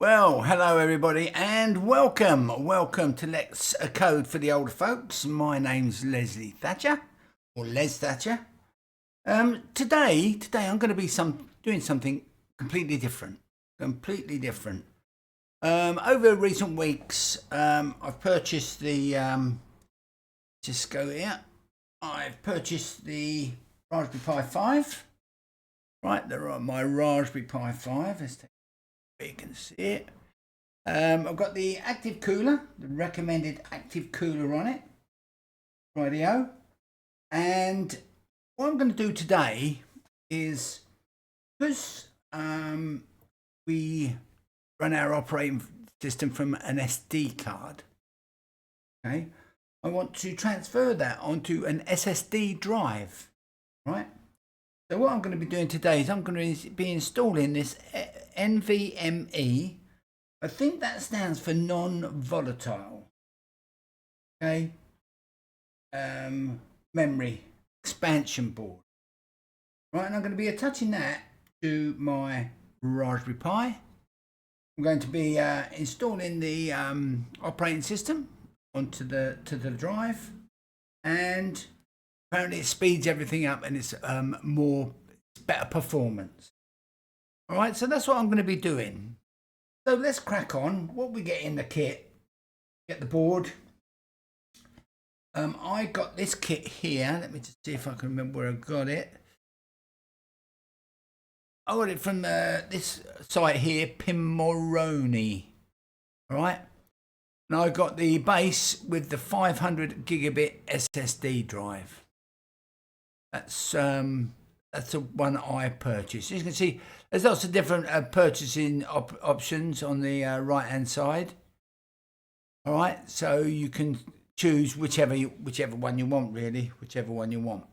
Well, hello everybody and welcome to Let's Code for the Older Folks. My name's Leslie Thatcher, or Les Thatcher. Today I'm going to be doing something completely different. Over recent weeks, I've purchased the, just go here, I've purchased the Raspberry Pi 5. Right, there are my Raspberry Pi 5. Let's take you can see it. I've got the active cooler, the recommended active cooler on it, rightio. And what I'm going to do today is, because we run our operating system from an SD card, okay, I want to transfer that onto an SSD drive, right? So what I'm going to be doing today is I'm going to be installing this NVME. I think that stands for non-volatile. Okay. Memory expansion board. Right, and I'm going to be attaching that to my Raspberry Pi. I'm going to be installing the operating system onto the drive, and apparently it speeds everything up and it's better performance. All right, so that's what I'm going to be doing. So let's crack on. What we get in the kit, get the board. I got this kit here. Let me just see if I can remember where I got it. I got it from this site here, Pimoroni. All right. And I got the base with the 500 gigabit SSD drive. That's the one I purchased. As you can see, there's lots of different purchasing options on the right hand side. All right, so you can choose whichever one you want, really, whichever one you want.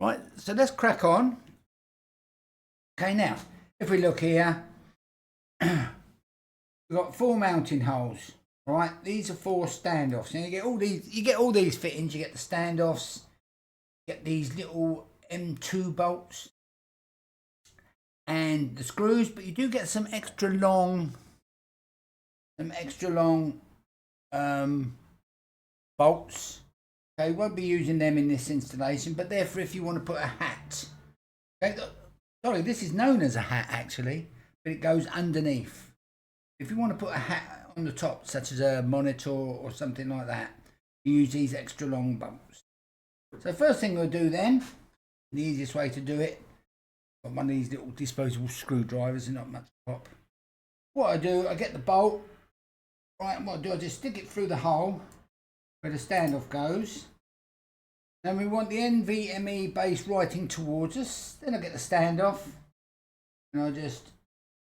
Right, so let's crack on. Okay, now if we look here, we've got 4 mounting holes. All right, these are 4 standoffs, and you get all these fittings. You get the standoffs, you get these little M.2 bolts and the screws, but you do get some extra long bolts. Okay, won't be using them in this installation, but they're for if you want to put a hat. Okay, sorry, this is known as a hat actually, but it goes underneath. If you want to put a hat on the top, such as a monitor or something like that, you use these extra long bolts. So first thing we'll do then, the easiest way to do it, got one of these little disposable screwdrivers, and not much pop. What I do, I get the bolt, right, and what I do, I just stick it through the hole where the standoff goes. Then we want the NVMe base writing towards us. Then I get the standoff and I just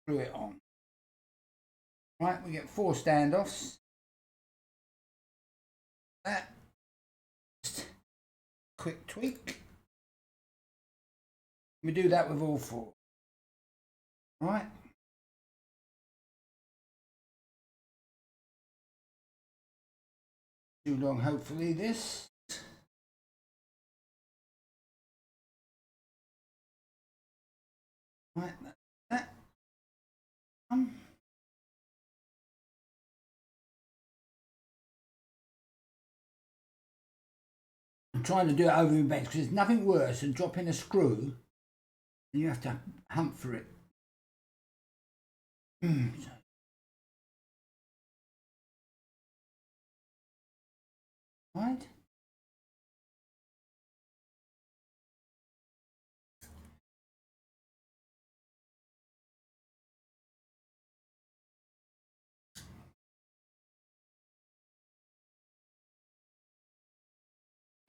screw it on. Right, we get 4 standoffs. That, just quick tweak. We do that with all 4. Right. Too long, hopefully, this. Right, that. I'm trying to do it over my bench because there's nothing worse than dropping a screw and you have to hunt for it. Right.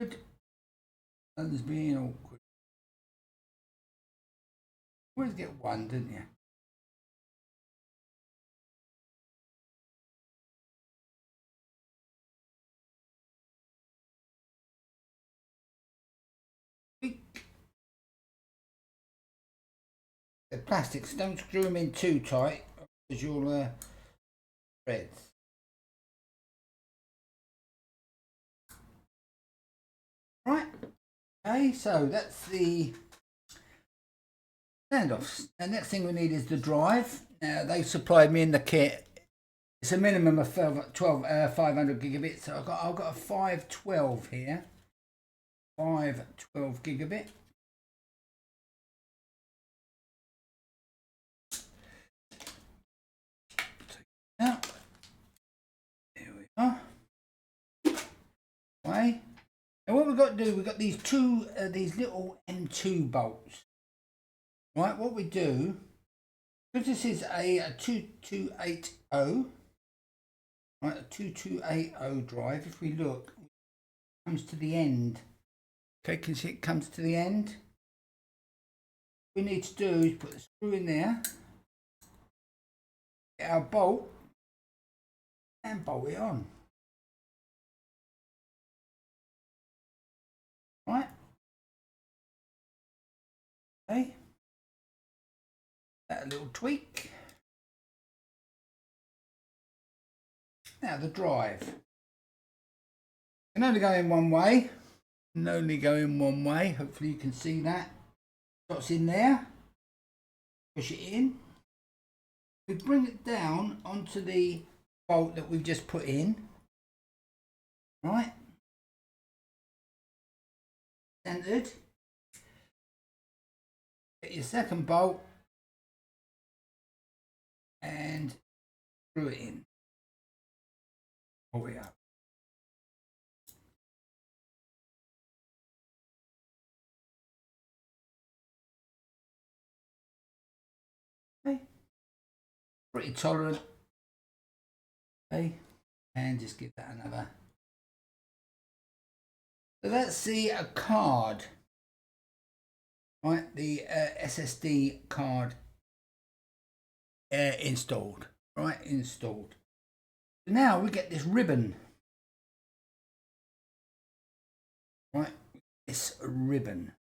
Good. Others being awkward. Always get one, didn't you? The plastics, don't screw them in too tight because you'll threads. Right, okay, so that's the standoffs. The next thing we need is the drive. Now they supplied me in the kit. It's a minimum of 500 gigabits. So I've got a 512 here. 512 gigabit. Now, there we are. Okay. Now what we've got to do, we've got these these little M2 bolts. Right, what we do, because this is a 2280, right, a 2280 drive, if we look, it comes to the end. Okay, can you see it comes to the end? What we need to do is put the screw in there, get our bolt, and bolt it on. Right? Okay. That little tweak. Now the drive. Can only go in one way. Can only go in one way. Hopefully you can see that. What's in there? Push it in. We bring it down onto the bolt that we've just put in. Right. Centered. Get your second bolt and screw it in. Pull it up. Okay. Pretty tolerant. Okay. And just give that another. So let's see a card. Right, the SSD card installed. Right, installed. So now we get this ribbon. Right, this ribbon.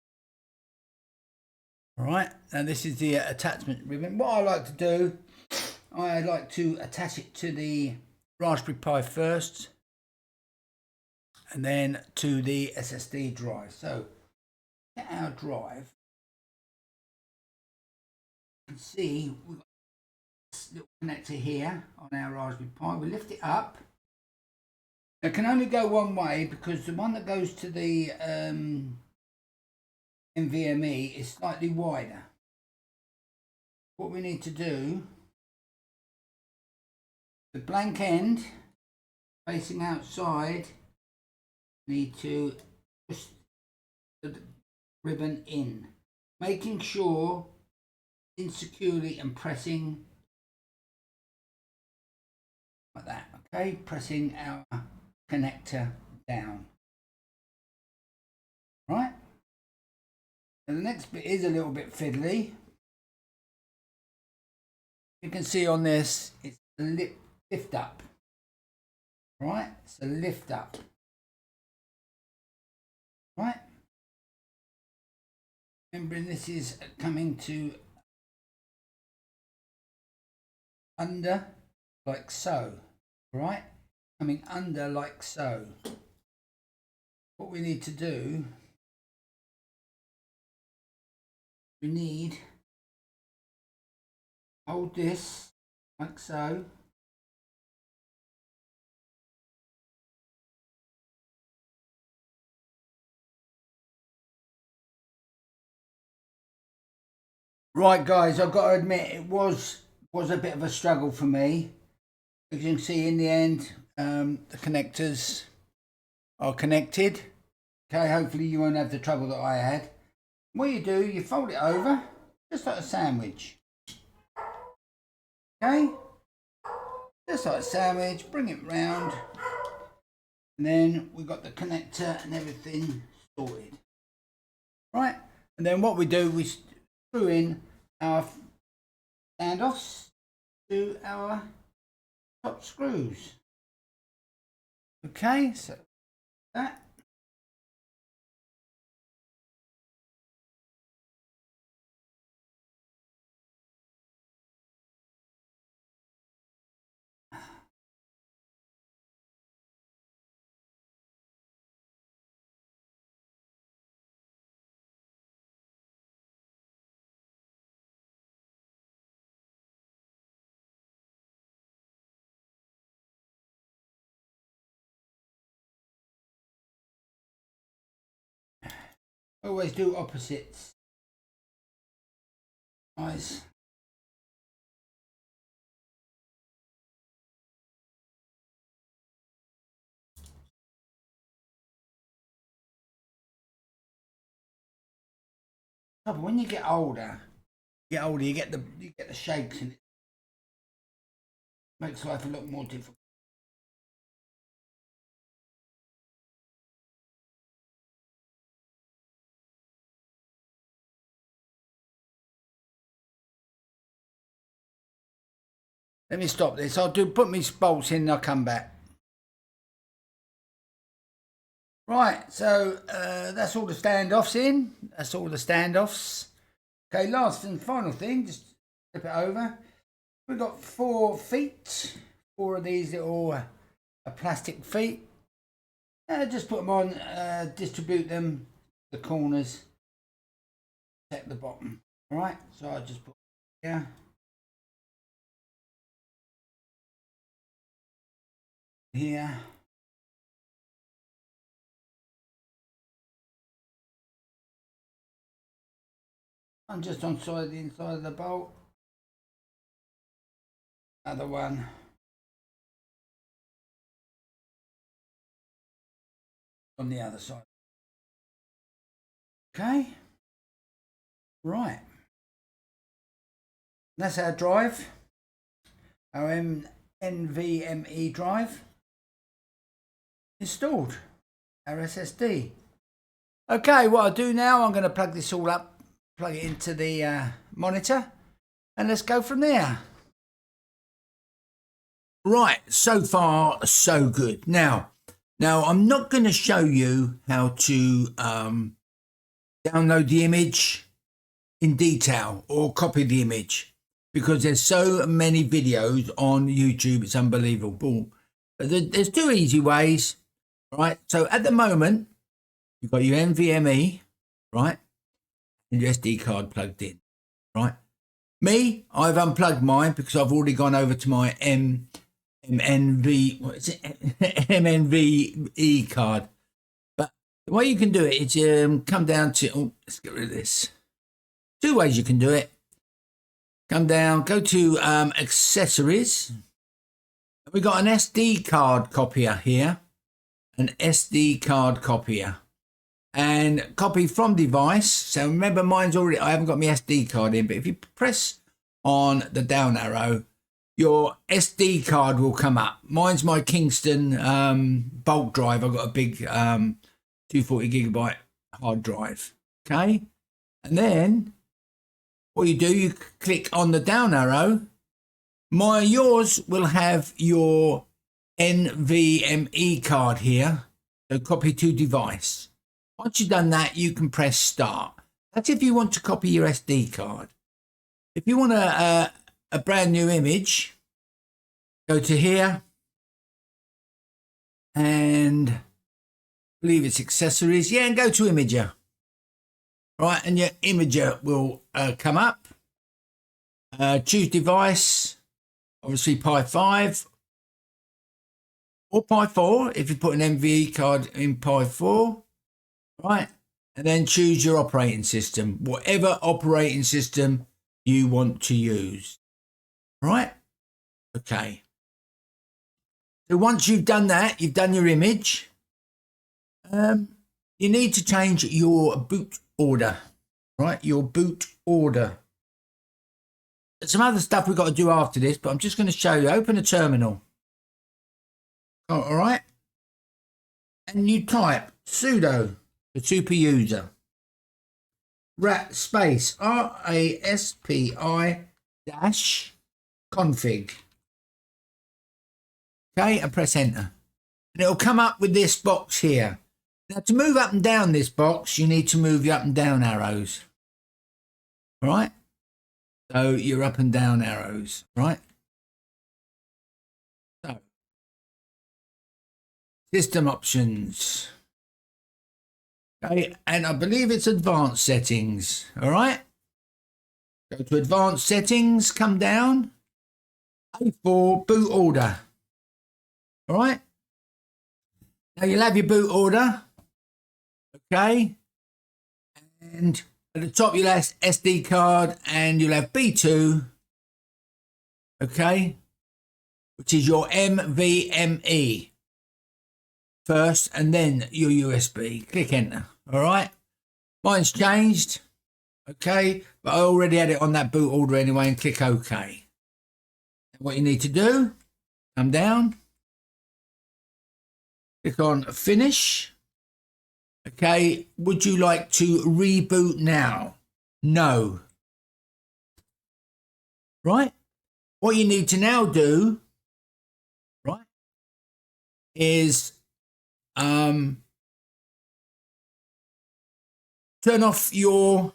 Right, and this is the attachment ribbon. What I like to do, I like to attach it to the Raspberry Pi first, and then to the SSD drive. So get our drive. You can see we've got this little connector here on our Raspberry Pi. We lift it up. It can only go one way because the one that goes to the NVMe is slightly wider. What we need to do, the blank end facing outside, need to push the ribbon in, making sure insecurely and pressing like that. Okay, pressing our connector down. Right. And the next bit is a little bit fiddly. You can see on this, it's a lift up. Right, it's a lift up. Right. Remembering this is coming to under like so. Right, coming under like so. What we need to do, we need hold this like so. Right guys, I've got to admit it was a bit of a struggle for me. As you can see, in the end, the connectors are connected. Okay, hopefully you won't have the trouble that I had. What you do, you fold it over, just like a sandwich. Okay, just like a sandwich, bring it round, and then we've got the connector and everything sorted. Right, and then what we do, we screw in our standoffs to our top screws. Okay, so that. Always do opposites. Nice. But when you get older, you get the shakes, and it makes life a lot more difficult. Let me stop this. Put me bolts in and I'll come back. Right, so that's all the standoffs in. That's all the standoffs. Okay, last and final thing, just flip it over. We've got 4 feet. 4 of these little plastic feet. Just put them on, distribute them, the corners, check the bottom. All right, so I just put here. Here. And just on the inside of the bolt. Another one. On the other side. Okay. Right. That's our drive. Our NVMe drive. Installed. Our SSD. Okay, what I'll do now, I'm going to plug this all up, plug it into the monitor, and let's go from there. Right, so far so good. Now I'm not going to show you how to download the image in detail or copy the image, because there's so many videos on YouTube, it's unbelievable. But there's 2 easy ways, right? So at the moment, you've got your NVMe, right? And your SD card plugged in, right? Me, I've unplugged mine because I've already gone over to my MNVE card. But the way you can do it is come down to, let's get rid of this. 2 ways you can do it. Come down, go to accessories. We've got an SD card copier here, an SD card copier, and copy from device. So remember, mine's already, I haven't got my SD card in, but if you press on the down arrow, your SD card will come up. Mine's my Kingston bulk drive. I've got a big 240 gigabyte hard drive. Okay. And then what you do, you click on the down arrow. Yours will have your NVMe card here. So copy to device. Once you've done that, you can press start. That's if you want to copy your SD card. If you want a brand new image, go to here and I believe it's accessories. Yeah, and go to imager. Right, and your imager will come up. Choose device, obviously Pi 5 or Pi 4 if you put an NVMe card in Pi 4. Right, and then choose your operating system, whatever operating system you want to use. Right, okay. So once you've done that, you've done your image, you need to change your boot order, right? Your boot order. There's some other stuff we've got to do after this, but I'm just going to show you. Open a terminal. All right. And you type sudo, the super user, rat space, RASPI dash config. Okay, and press enter. And it'll come up with this box here. Now, to move up and down this box, you need to move your up and down arrows. All right? So your up and down arrows, right? So, system options. Okay, and I believe it's advanced settings. All right? Go to advanced settings, come down. A4 boot order. All right? Now you'll have your boot order. Okay, And at the top, you'll have SD card and you'll have B2, okay, which is your NVMe first, and then your USB. Click enter. All right. Mine's changed. Okay. But I already had it on that boot order anyway, and click OK. What you need to do, come down, click on finish. Okay. Would you like to reboot now? No. Right. What you need to now do, right, is turn off your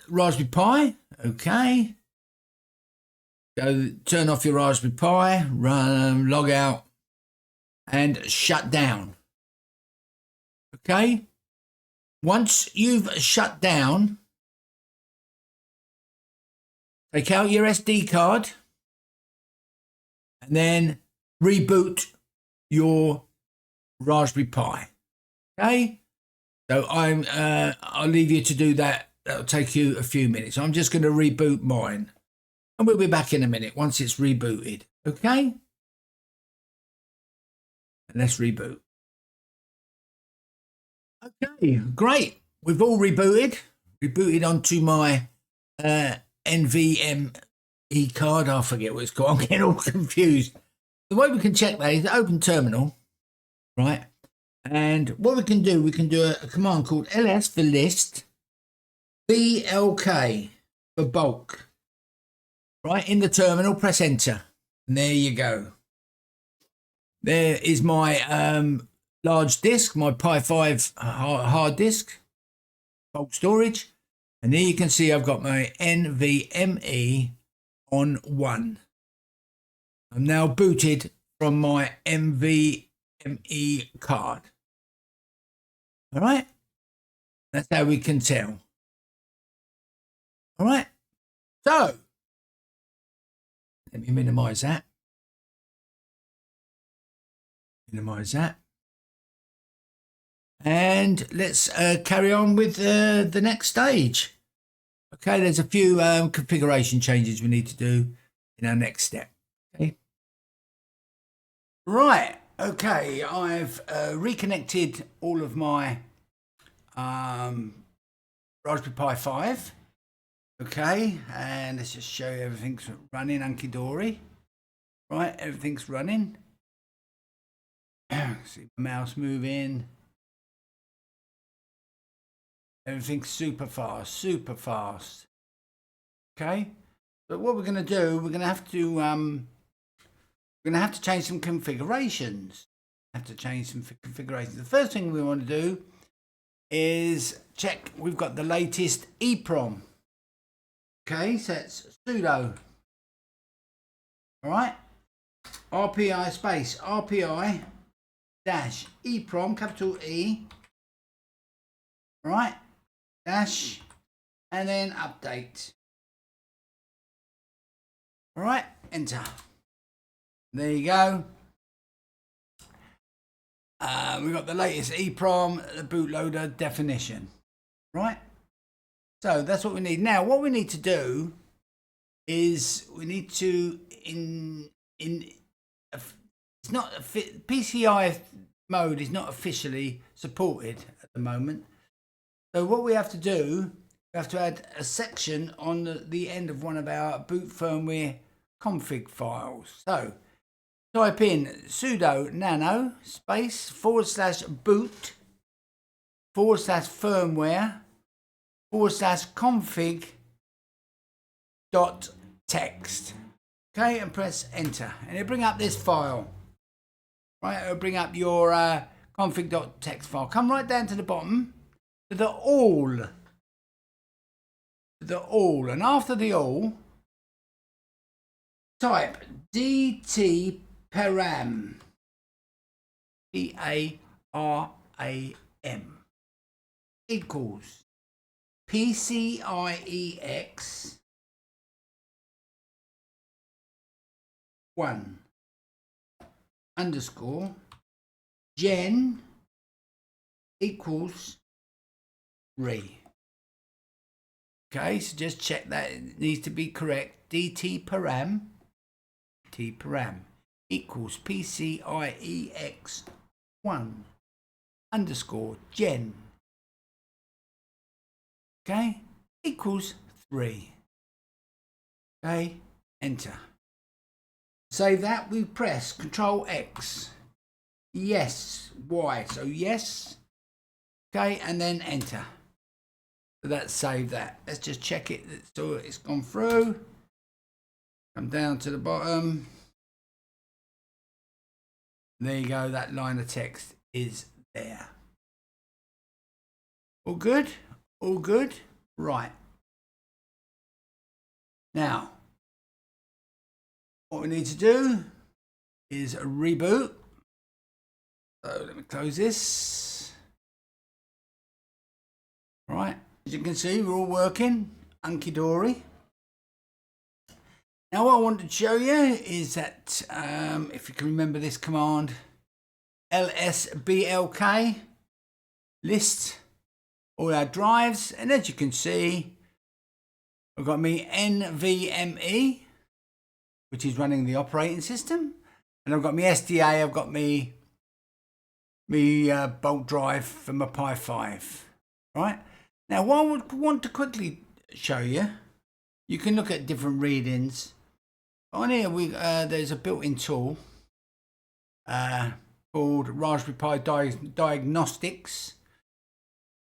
Raspberry Pi. Okay. So turn off your Raspberry Pi, log out, and shut down. Okay. Once you've shut down, take out your SD card and then reboot your Raspberry Pi. Okay. So I'll leave you to do that. That'll take you a few minutes. I'm just going to reboot mine. And we'll be back in a minute once it's rebooted. Okay? And let's reboot. Okay, great. We've all rebooted. Rebooted onto my NVMe card. I forget what it's called. I'm getting all confused. The way we can check that is open terminal, right? And what we can do a command called ls for list, BLK for bulk. Right, in the terminal, press enter. And there you go. There is my large disk, my Pi 5 hard disk, bulk storage. And there you can see I've got my NVMe on 1. I'm now booted from my NVMe card. All right. That's how we can tell. All right. So let me minimize that. Minimize that. And let's carry on with the next stage. Okay, there's a few configuration changes we need to do in our next step. Okay. Right. Okay, I've reconnected all of my Raspberry Pi 5. Okay, and let's just show you everything's running hunky-dory. Right, everything's running. See the mouse moving. Everything's super fast, super fast. Okay, but what we're going to do, we're going to have to change some configurations. The first thing we want to do is check we've got the latest EEPROM. Okay, so it's sudo. All right, RPI space RPI dash EEPROM, capital E. All right, dash, and then update. All right, enter. There you go. We've got the latest EEPROM, the bootloader definition. Right. So that's what we need. Now, what we need to do is we need to it's not PCI mode is not officially supported at the moment. So what we have to do, we have to add a section on the end of one of our boot firmware config files. So type in sudo nano space /boot /firmware /config .text. Okay, and press enter, and it'll bring up this file. Right, it'll bring up your config.txt file. Come right down to the bottom to the all. And after the all, type dt param, PARAM, equals PCIEX 1 underscore Gen equals 3. Okay, so just check that it needs to be correct. DT param, T param equals PCIEX 1 underscore gen. Okay, equals 3. Okay, enter. Save that, we press Control X. Yes, Y, so yes. Okay, and then enter. So that's saved that. Let's just check it so it's gone through. Come down to the bottom. There you go, that line of text is there. All good? All good? Right. Now, what we need to do is a reboot. So let me close this. All right, as you can see, we're all working, hunky dory. Now what I want to show you is that, if you can remember this command, lsblk, list all our drives, and as you can see, I've got me NVME, which is running the operating system, and I've got me SDA, I've got me bulk drive for my Pi 5. Right, now what I would want to quickly show you, you can look at different readings. On here, there's a built-in tool called Raspberry Pi Diagnostics.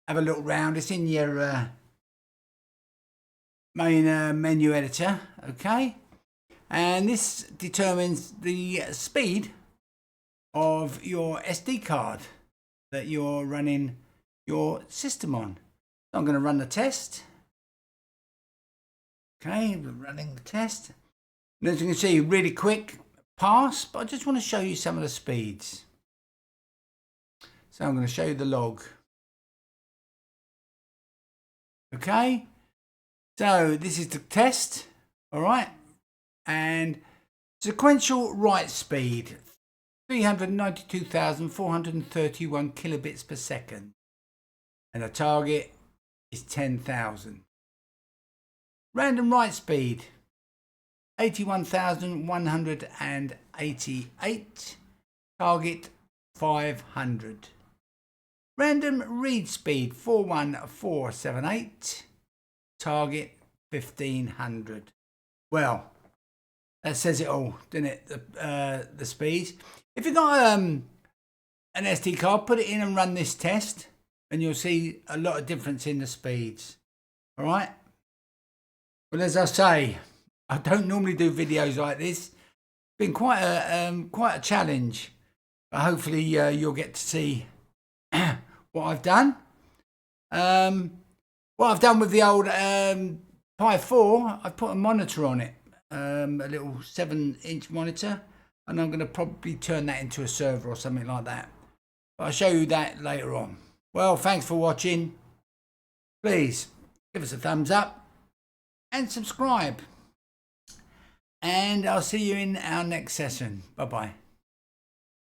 Have a look round. It's in your main menu editor, okay? And this determines the speed of your SD card that you're running your system on. So I'm going to run the test. Okay, we're running the test. And as you can see, really quick pass, but I just want to show you some of the speeds. So I'm going to show you the log. Okay, so this is the test, all right, and sequential write speed, 392,431 kilobits per second, and the target is 10,000. Random write speed, 81,188, target 500. Random read speed 41478, target 1500. Well, that says it all, doesn't it? The speeds. If you've got an SD card, put it in and run this test, and you'll see a lot of difference in the speeds. All right. Well, as I say, I don't normally do videos like this. It's been quite a challenge, but hopefully you'll get to see what I've done. What I've done with the old Pi 4, I've put a monitor on it, a little 7-inch monitor, and I'm going to probably turn that into a server or something like that. But I'll show you that later on. Well, thanks for watching. Please give us a thumbs up and subscribe. And I'll see you in our next session. Bye-bye.